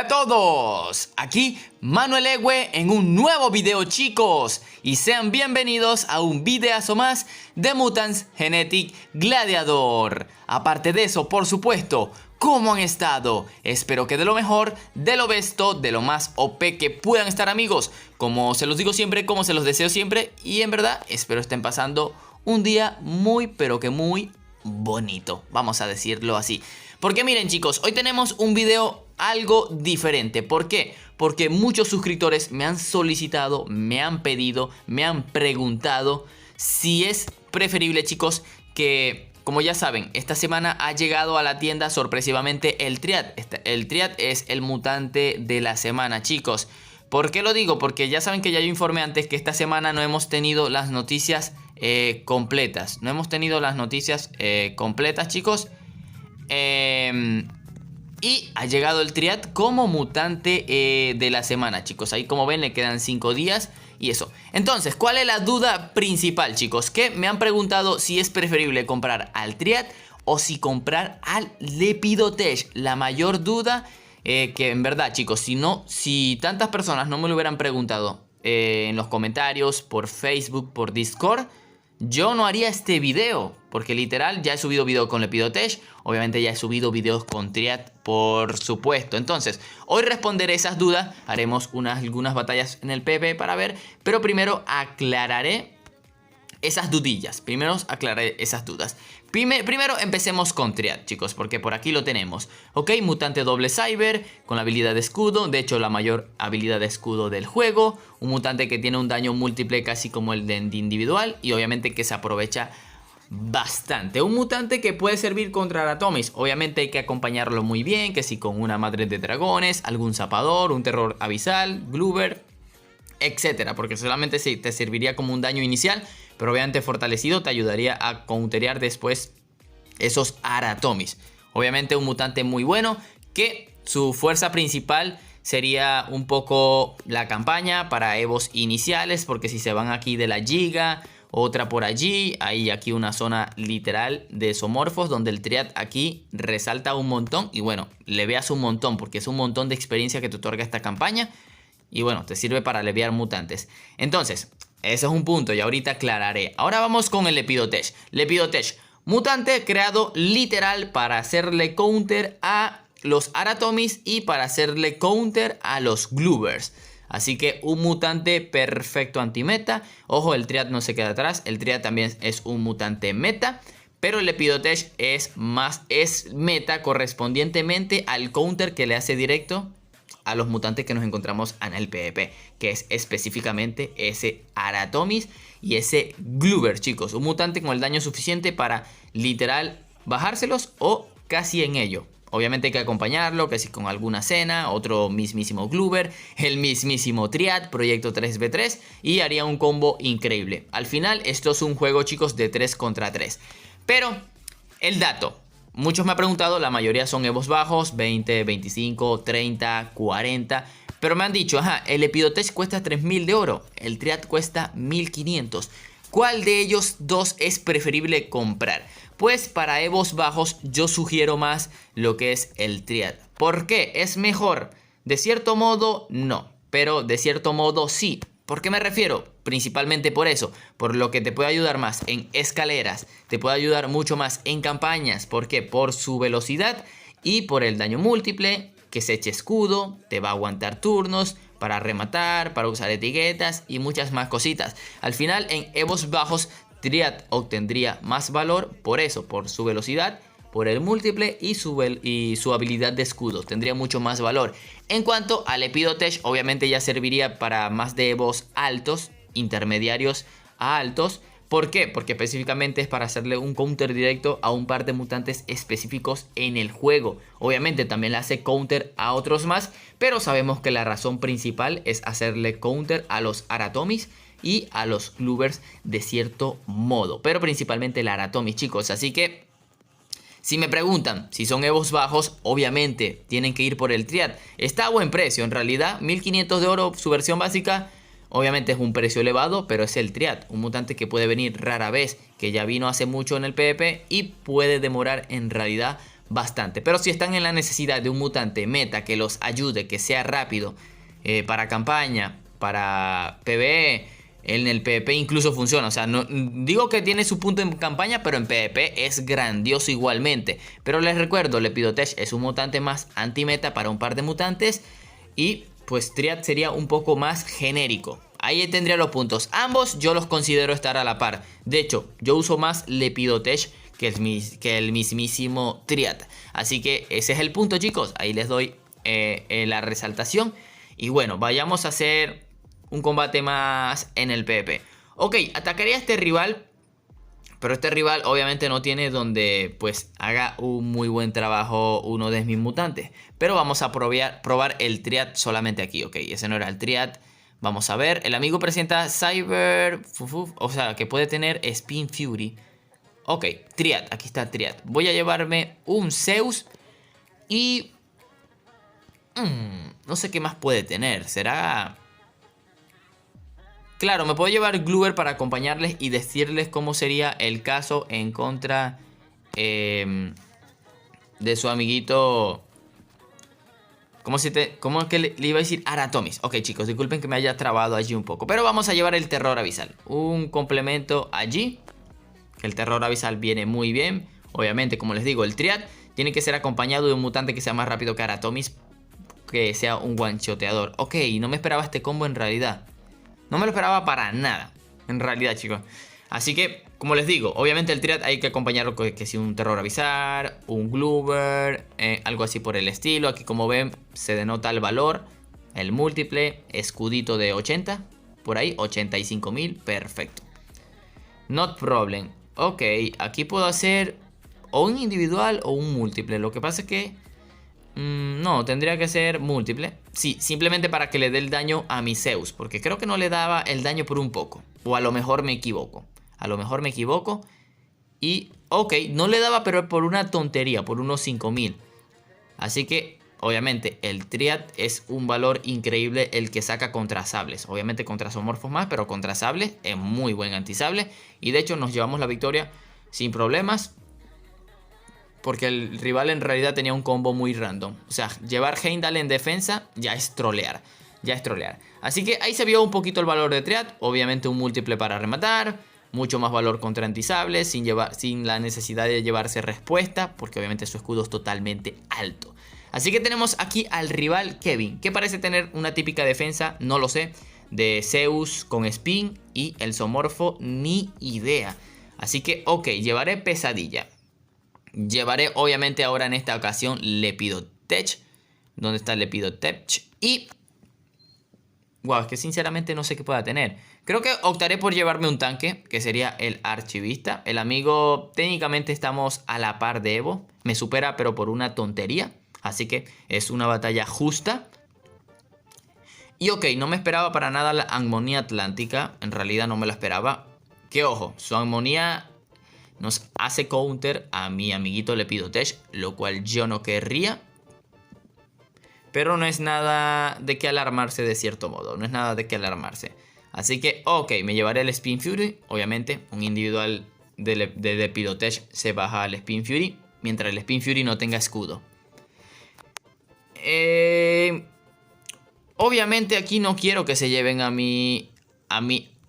Hola a todos, aquí Manuel Ewe en un nuevo video, chicos, y sean bienvenidos a un videazo más de Mutants Genetic Gladiator. Aparte de eso, por supuesto, ¿cómo han estado? Espero que de lo mejor, de lo besto, de lo más OP que puedan estar, amigos. Como se los digo siempre, como se los deseo siempre, y en verdad espero estén pasando un día muy pero que muy bonito, vamos a decirlo así. Porque miren, chicos, hoy tenemos un video algo diferente. ¿Por qué? Porque muchos suscriptores me han solicitado, me han pedido, me han preguntado si es preferible, chicos, que, como ya saben, esta semana ha llegado a la tienda sorpresivamente el Triad. El Triad es el mutante de la semana, chicos. ¿Por qué lo digo? Porque ya saben que ya yo informé antes que esta semana no hemos tenido las noticias completas. No hemos tenido las noticias completas, chicos. Y ha llegado el Triad como mutante de la semana, chicos. Ahí, como ven, le quedan 5 días y eso. Entonces, ¿cuál es la duda principal, chicos? Que me han preguntado si es preferible comprar al Triad o si comprar al Lepidotech. La mayor duda que en verdad, chicos, si tantas personas no me lo hubieran preguntado en los comentarios, por Facebook, por Discord, yo no haría este video, porque literal ya he subido video con Lepidotech, obviamente ya he subido videos con Triad, por supuesto. Entonces, hoy responderé esas dudas, haremos algunas batallas en el PvP para ver, pero primero aclararé esas dudillas, primero aclararé esas dudas. Primero empecemos con Triad, chicos, porque por aquí lo tenemos. Ok, mutante doble cyber, con la habilidad de escudo, de hecho la mayor habilidad de escudo del juego. Un mutante que tiene un daño múltiple casi como el de individual y obviamente que se aprovecha bastante. Un mutante que puede servir contra Aratomis. Obviamente hay que acompañarlo muy bien, que si con una madre de dragones, algún zapador, un terror abisal, Gloober, etcétera, porque solamente te serviría como un daño inicial, pero obviamente fortalecido te ayudaría a counterear después esos Aratomis. Obviamente un mutante muy bueno, que su fuerza principal sería un poco la campaña para evos iniciales, porque si se van aquí de la giga, otra por allí, hay aquí una zona literal de esomorfos donde el Triad aquí resalta un montón y bueno, le veas un montón porque es un montón de experiencia que te otorga esta campaña. Y bueno, te sirve para aliviar mutantes. Entonces, ese es un punto y ahorita aclararé. Ahora vamos con el Lepidotech. Lepidotech, mutante creado literal para hacerle counter a los Aratomis y para hacerle counter a los Gloobers. Así que un mutante perfecto anti-meta. Ojo, el Triad no se queda atrás. El Triad también es un mutante meta. Pero el Lepidotech es meta correspondientemente al counter que le hace directo a los mutantes que nos encontramos en el PvP, que es específicamente ese Aratomis y ese Gloober, chicos. Un mutante con el daño suficiente para literal bajárselos o casi en ello. Obviamente hay que acompañarlo, que si con alguna cena, otro mismísimo Gloober, el mismísimo Triad, proyecto 3v3 y haría un combo increíble. Al final esto es un juego, chicos, de 3 contra 3. Pero el dato. Muchos me han preguntado, la mayoría son evos bajos, 20, 25, 30, 40. Pero me han dicho, ajá, el Lepidotech cuesta 3000 de oro, el Triad cuesta 1500. ¿Cuál de ellos dos es preferible comprar? Pues para evos bajos yo sugiero más lo que es el Triad. ¿Por qué? ¿Es mejor? De cierto modo, no. Pero de cierto modo, sí. ¿Por qué me refiero? Principalmente por eso, por lo que te puede ayudar más en escaleras, te puede ayudar mucho más en campañas. ¿Por qué? Por su velocidad y por el daño múltiple, que se eche escudo, te va a aguantar turnos para rematar, para usar etiquetas y muchas más cositas. Al final en evos bajos, Triad obtendría más valor por eso, por su velocidad, por el múltiple y su habilidad de escudo. Tendría mucho más valor. En cuanto al Lepidotech, obviamente ya serviría para más de evos altos, intermediarios a altos. ¿Por qué? Porque específicamente es para hacerle un counter directo a un par de mutantes específicos en el juego. Obviamente también le hace counter a otros más, pero sabemos que la razón principal es hacerle counter a los Aratomis y a los Gloobers de cierto modo. Pero principalmente el Aratomis, chicos. Así que si me preguntan si son evos bajos, obviamente tienen que ir por el Triad. Está a buen precio, en realidad 1500 de oro su versión básica. Obviamente es un precio elevado, pero es el Triad. Un mutante que puede venir rara vez, que ya vino hace mucho en el PvP y puede demorar en realidad bastante. Pero si están en la necesidad de un mutante meta que los ayude, que sea rápido, para campaña, para PvE, en el PvP incluso funciona. O sea, no digo que tiene su punto en campaña, pero en PvP es grandioso igualmente. Pero les recuerdo, Lepidotech es un mutante más anti-meta para un par de mutantes. Y pues Triad sería un poco más genérico. Ahí tendría los puntos. Ambos yo los considero estar a la par. De hecho, yo uso más Lepidotech que el mismísimo Triad. Así que ese es el punto, chicos. Ahí les doy la resaltación. Y bueno, vayamos a hacer un combate más en el PvP. Ok, atacaría a este rival. Pero este rival obviamente no tiene donde pues haga un muy buen trabajo uno de mis mutantes. Pero vamos a probar el Triad solamente aquí. Ok, ese no era el Triad. Vamos a ver. El amigo presenta Cyber... o sea, que puede tener Spin Fury. Ok, Triad. Aquí está Triad. Voy a llevarme un Zeus. Y... no sé qué más puede tener. ¿Será...? Claro, me puedo llevar Gloober para acompañarles y decirles cómo sería el caso en contra de su amiguito. ¿Cómo es que le iba a decir? Aratomis. Ok, chicos, disculpen que me haya trabado allí un poco. Pero vamos a llevar el terror abisal. Un complemento allí. El terror abisal viene muy bien. Obviamente, como les digo, el Triad tiene que ser acompañado de un mutante que sea más rápido que Aratomis. Que sea un one-shoteador. Ok, no me esperaba este combo en realidad. No me lo esperaba para nada, en realidad, chicos. Así que, como les digo, obviamente el Triad hay que acompañarlo con que si un terror avisar, un Gloober, algo así por el estilo. Aquí, como ven, se denota el valor, el múltiple, escudito de 80, por ahí, 85.000, perfecto. Not problem. Ok, aquí puedo hacer o un individual o un múltiple. Lo que pasa es que... no, tendría que ser múltiple. Sí, simplemente para que le dé el daño a mi Zeus. Porque creo que no le daba el daño por un poco. O a lo mejor me equivoco. A lo mejor me equivoco. Y, ok, no le daba pero por una tontería. Por unos 5.000. Así que, obviamente, el Triad es un valor increíble el que saca contra sables. Obviamente contra zoomorfos más, pero contra sables es muy buen antisable. Y de hecho nos llevamos la victoria sin problemas. Porque el rival en realidad tenía un combo muy random. O sea, llevar Heimdall en defensa ya es trolear. Ya es trolear. Así que ahí se vio un poquito el valor de Triad. Obviamente un múltiple para rematar. Mucho más valor contra antisables. Sin la necesidad de llevarse respuesta. Porque obviamente su escudo es totalmente alto. Así que tenemos aquí al rival Kevin. Que parece tener una típica defensa. No lo sé. De Zeus con Spin. Y el zoomorfo ni idea. Así que ok, llevaré pesadilla. Llevaré obviamente ahora en esta ocasión Lepidotech. ¿Dónde está Lepidotech? Y... wow, es que sinceramente no sé qué pueda tener. Creo que optaré por llevarme un tanque, que sería el archivista. El amigo, técnicamente estamos a la par de Evo. Me supera pero por una tontería. Así que es una batalla justa. Y ok, no me esperaba para nada la Armonía Atlántica. En realidad no me la esperaba. Que ojo, su armonía... nos hace counter a mi amiguito Lepidotech, lo cual yo no querría. Pero no es nada de qué alarmarse de cierto modo. No es nada de qué alarmarse. Así que, ok, me llevaré el Spin Fury. Obviamente, un individual de Lepidotech se baja al Spin Fury. Mientras el Spin Fury no tenga escudo. Obviamente aquí no quiero que se lleven a mi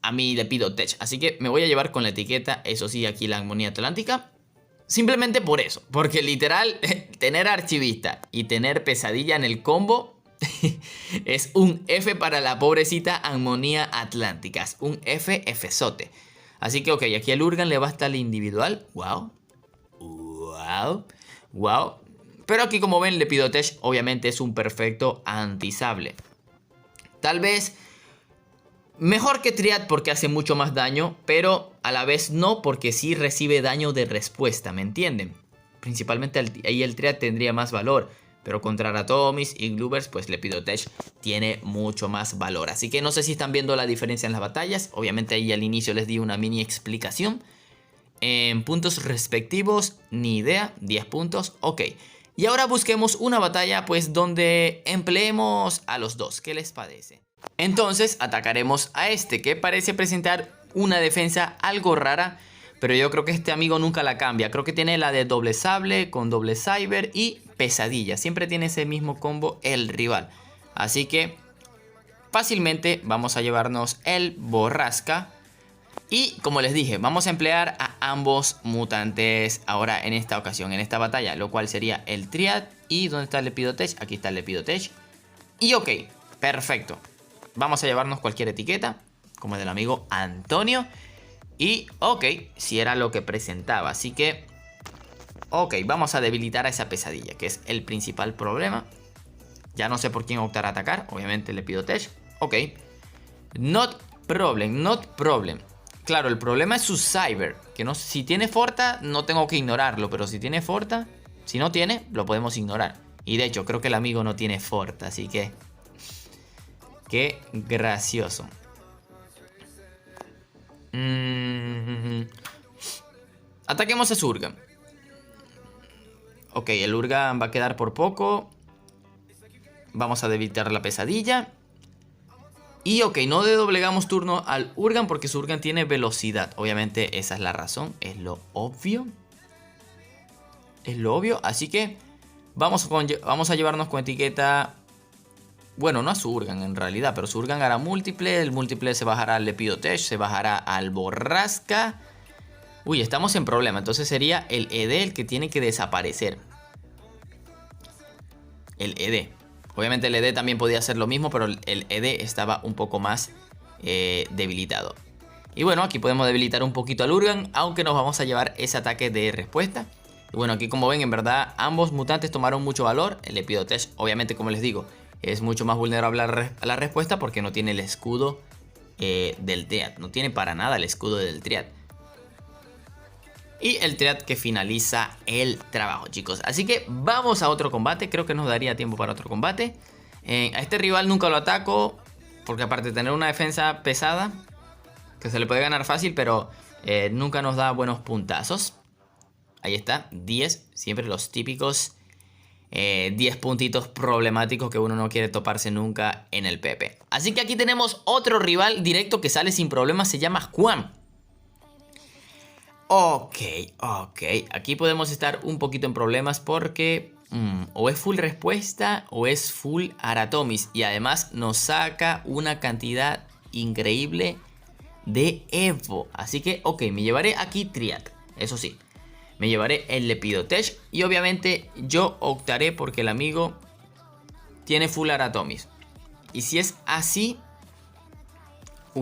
Lepidotech. Así que me voy a llevar con la etiqueta, eso sí, aquí la Armonía Atlántica. Simplemente por eso. Porque literal, tener archivista y tener pesadilla en el combo es un F para la pobrecita Armonía Atlántica. Es un F-Fzote. Así que ok, aquí al Urgan le basta el individual. Wow. Wow. Wow. Pero aquí como ven, Lepidotech obviamente es un perfecto antisable. Tal vez... mejor que Triad porque hace mucho más daño, pero a la vez no porque sí recibe daño de respuesta, ¿me entienden? Principalmente ahí el Triad tendría más valor, pero contra Aratomis y Gloobers pues Lepidotech tiene mucho más valor. Así que no sé si están viendo la diferencia en las batallas, obviamente ahí al inicio les di una mini explicación. En puntos respectivos, ni idea, 10 puntos, ok. Y ahora busquemos una batalla pues donde empleemos a los dos, ¿qué les parece? Entonces atacaremos a este que parece presentar una defensa algo rara. Pero yo creo que este amigo nunca la cambia. Creo que tiene la de doble sable con doble cyber y pesadilla. Siempre tiene ese mismo combo el rival. Así que fácilmente vamos a llevarnos el borrasca. Y como les dije, vamos a emplear a ambos mutantes ahora en esta ocasión, en esta batalla. Lo cual sería el Triad. ¿Y dónde está el Lepidotech? Aquí está el Lepidotech. Y ok, perfecto. Vamos a llevarnos cualquier etiqueta, como el del amigo Antonio. Y ok, si era lo que presentaba. Así que, ok, vamos a debilitar a esa pesadilla, que es el principal problema. Ya no sé por quién optar a atacar. Obviamente le pido Tech. Ok. Not problem, not problem. Claro, el problema es su Cyber. Que no, si tiene Forta, no tengo que ignorarlo. Pero si tiene Forta, si no tiene, lo podemos ignorar. Y de hecho, creo que el amigo no tiene Forta. Así que, qué gracioso. Ataquemos a su Urgan. Ok, el Urgan va a quedar por poco. Vamos a debilitar la pesadilla. Y ok, no le doblegamos turno al Urgan porque su Urgan tiene velocidad. Obviamente esa es la razón, es lo obvio. Es lo obvio, así que vamos a llevarnos con etiqueta. Bueno, no a su Urgan en realidad, pero su Urgan hará múltiple. El múltiple se bajará al Lepidotech, se bajará al Borrasca. Uy, estamos en problema. Entonces sería el ED el que tiene que desaparecer. El ED. Obviamente el ED también podía hacer lo mismo, pero el ED estaba un poco más debilitado. Y bueno, aquí podemos debilitar un poquito al Urgan, aunque nos vamos a llevar ese ataque de respuesta. Y bueno, aquí como ven, en verdad, ambos mutantes tomaron mucho valor. El Lepidotech, obviamente, como les digo, es mucho más vulnerable a la respuesta porque no tiene el escudo del Triad. No tiene para nada el escudo del Triad. Y el Triad que finaliza el trabajo, chicos. Así que vamos a otro combate. Creo que nos daría tiempo para otro combate. A este rival nunca lo ataco, porque aparte de tener una defensa pesada, que se le puede ganar fácil, pero nunca nos da buenos puntazos. Ahí está, 10. Siempre los típicos 10 puntitos problemáticos que uno no quiere toparse nunca en el PP. Así que aquí tenemos otro rival directo que sale sin problemas. Se llama Juan. Ok. Aquí podemos estar un poquito en problemas porque o es full respuesta o es full Aratomis. Y además nos saca una cantidad increíble de Evo. Así que, ok, me llevaré aquí Triad. Eso sí, me llevaré el Lepidotech. Y obviamente yo optaré porque el amigo tiene full Aratomis. Y si es así...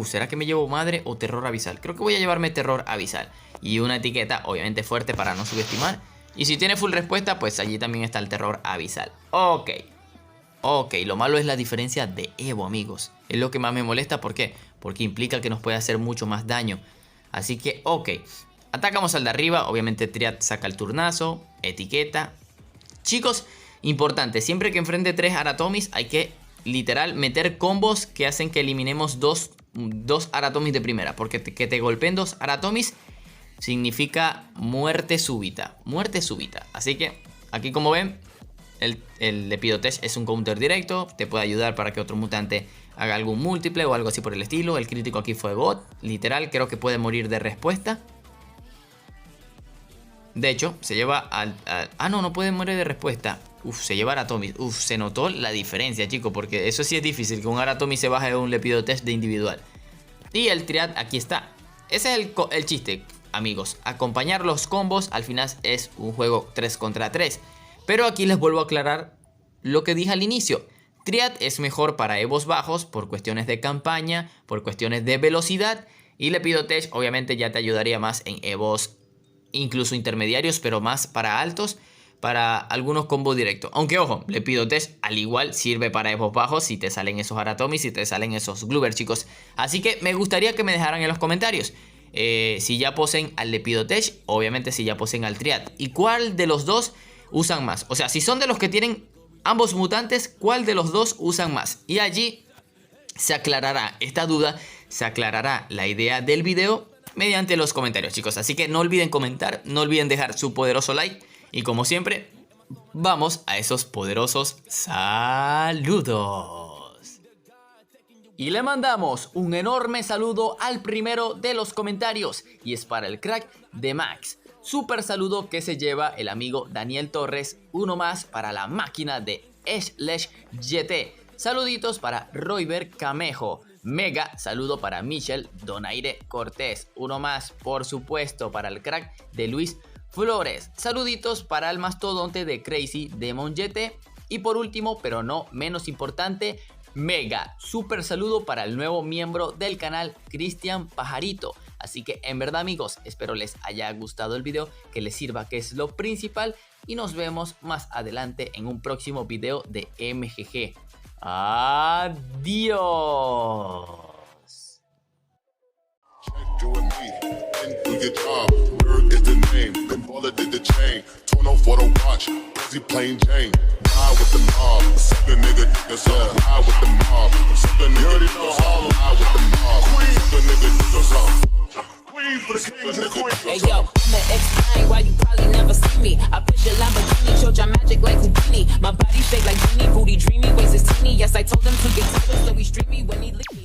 ¿será que me llevo madre o terror abisal? Creo que voy a llevarme terror abisal. Y una etiqueta obviamente fuerte para no subestimar. Y si tiene full respuesta, pues allí también está el terror abisal. Ok, lo malo es la diferencia de Evo, amigos. Es lo que más me molesta. ¿Por qué? Porque implica que nos puede hacer mucho más daño. Así que, ok. Atacamos al de arriba. Obviamente Triad saca el turnazo. Etiqueta. Chicos, importante. Siempre que enfrente 3 Aratomis hay que literal meter combos que hacen que eliminemos dos Aratomis de primera. Porque que te golpeen 2 Aratomis significa muerte súbita. Muerte súbita. Así que aquí como ven, el Lepidotech es un counter directo. Te puede ayudar para que otro mutante haga algún múltiple o algo así por el estilo. El crítico aquí fue God. Literal, creo que puede morir de respuesta. De hecho, se lleva al... no puede morir de respuesta. Se lleva Aratomis. Se notó la diferencia, chicos. Porque eso sí es difícil, que un Aratomis se baje de un Lepidotech de individual. Y el Triad aquí está. Ese es el chiste, amigos. Acompañar los combos al final es un juego 3 contra 3. Pero aquí les vuelvo a aclarar lo que dije al inicio. Triad es mejor para Evos bajos por cuestiones de campaña, por cuestiones de velocidad. Y Lepidotech obviamente ya te ayudaría más en Evos incluso intermediarios, pero más para altos, para algunos combos directos. Aunque ojo, Lepidotech al igual sirve para Evos bajos si te salen esos Aratomis, si te salen esos Gloober, chicos. Así que me gustaría que me dejaran en los comentarios si ya poseen al Lepidotech, obviamente si ya poseen al Triad. ¿Y cuál de los dos usan más? O sea, si son de los que tienen ambos mutantes, ¿cuál de los dos usan más? Y allí se aclarará esta duda, se aclarará la idea del video mediante los comentarios, chicos. Así que no olviden comentar, no olviden dejar su poderoso like. Y como siempre, vamos a esos poderosos saludos. Y le mandamos un enorme saludo al primero de los comentarios, y es para el crack de Max. Super saludo que se lleva el amigo Daniel Torres, uno más para la máquina de Slash GT. Saluditos para Royber Camejo. Mega saludo para Michelle Donaire Cortés, uno más por supuesto para el crack de Luis Flores. Saluditos para el mastodonte de Crazy Demon GT. Y por último, pero no menos importante, mega super saludo para el nuevo miembro del canal, Cristian Pajarito. Así que en verdad amigos, espero les haya gustado el video, que les sirva, que es lo principal, y nos vemos más adelante en un próximo video de MGG. Adiós. Plain Jane, ride with the mob, suck a nigga, niggas up. Ride with the mob, suck a nigga, niggas up. Ride with the mob, suck a nigga, niggas up. Queen for the kings and queens. Hey yo, I'ma explain why you probably never see me. I push a Lamborghini, show your magic like Houdini. My body shake like Genie, booty dreamy, waist is teeny. Yes, I told him to get tighter, so he streamy when he leave.